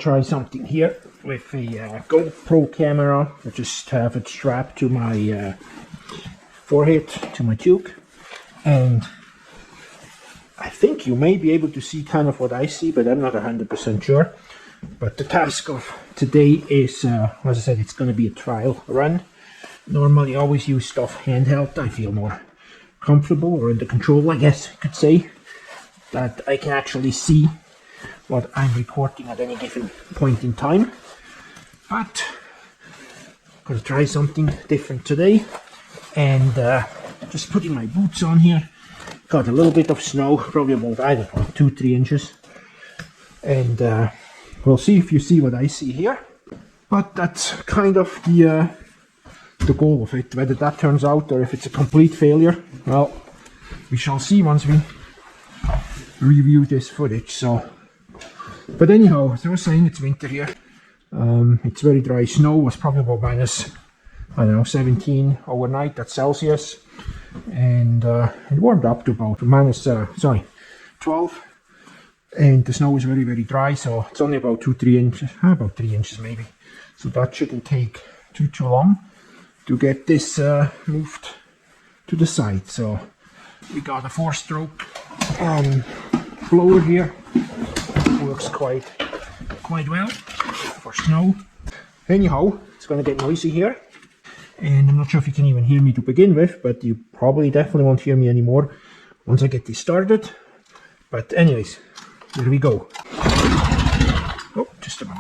try something here with a GoPro camera. I just have it strapped to my forehead, to my Toque, and I think you may be able to see kind of what I see, but I'm not 100% sure. But the task of today is, as I said, it's going to be a trial run. Normally I always use stuff handheld. I feel more comfortable, or in the control, I guess you could say, that I can actually see what I'm recording at any given point in time. But I'm going to try something different today, and just putting my boots on here. Got a little bit of snow, probably about, I don't know, 2-3 inches, and we'll see if you see what I see here. But that's kind of the goal of it. Whether that turns out or if it's a complete failure, well, we shall see once we review this footage. So, but anyhow, as I was saying, it's winter here. It's very dry. Snow was probably about minus, I don't know, 17 overnight at Celsius, and it warmed up to about minus 12, and the snow is very, very dry. So it's only about 2-3 inches, about 3 inches maybe. So that shouldn't take too long to get this moved to the side. So we got a 4-stroke blower here. Works quite well for snow. Anyhow, it's going to get noisy here, and I'm not sure if you can even hear me to begin with, but you probably definitely won't hear me anymore once I get this started. But anyways, here we go. Oh, just about.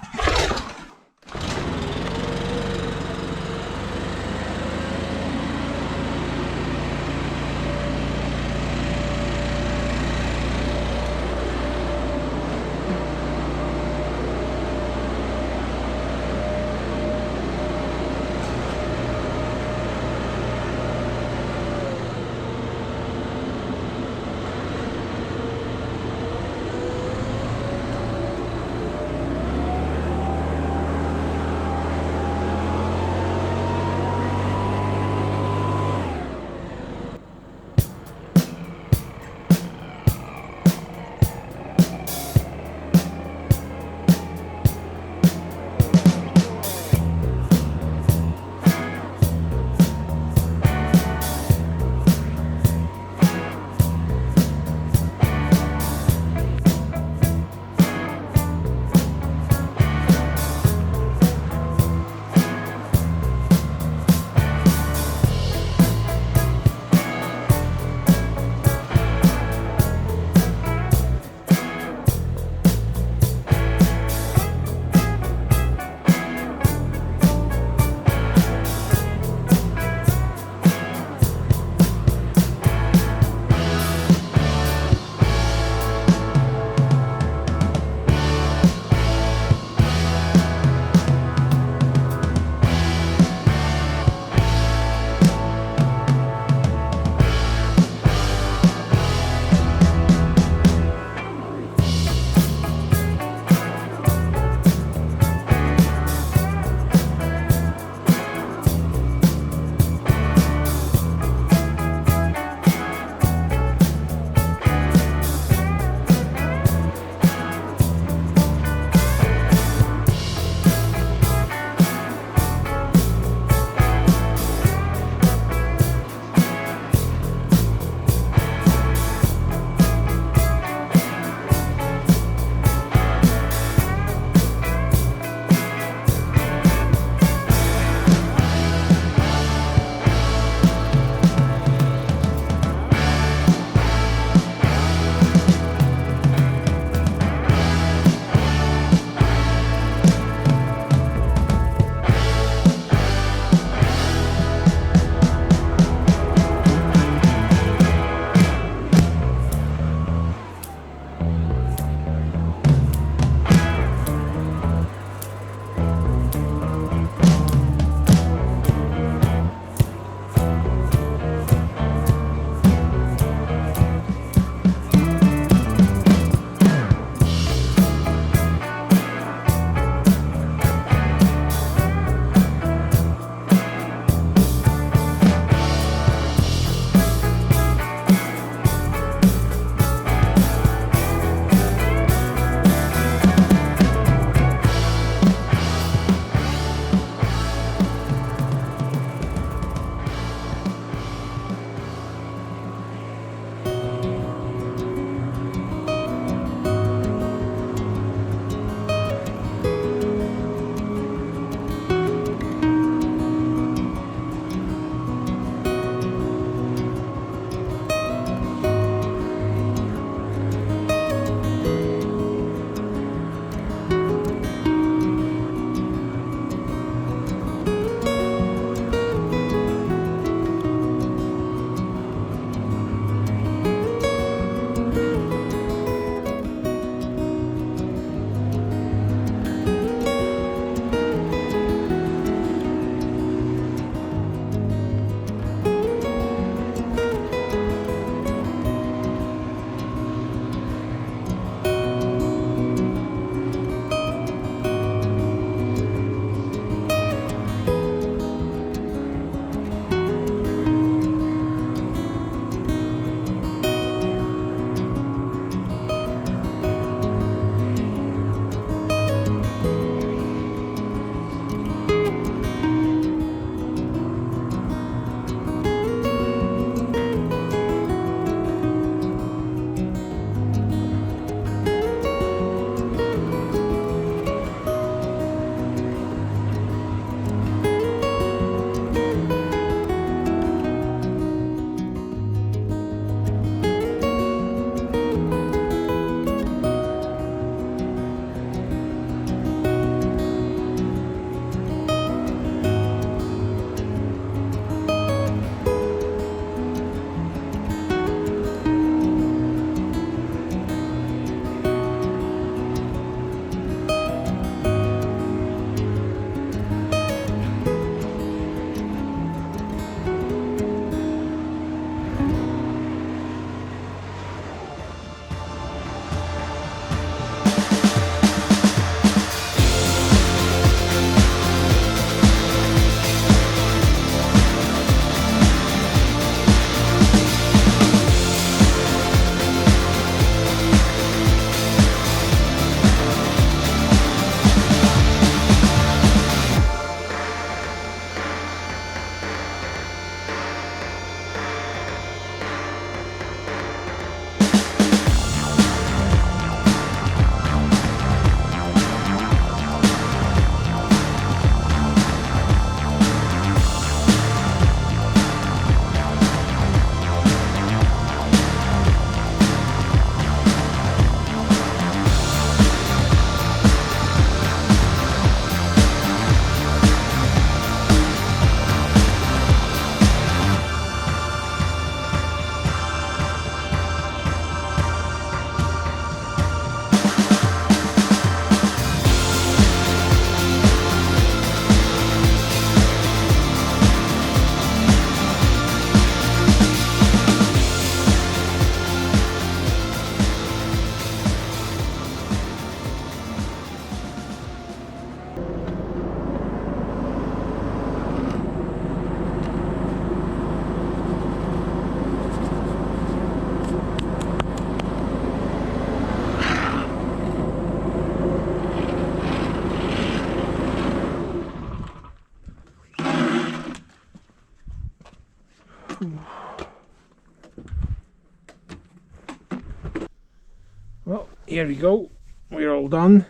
here we go. We're all done.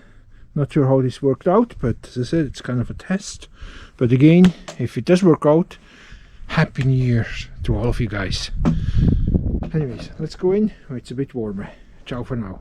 Not sure how this worked out, but as I said, it's kind of a test. But again, if it does work out, Happy New Year to all of you guys. Anyways, let's go in where it's a bit warmer. Ciao for now.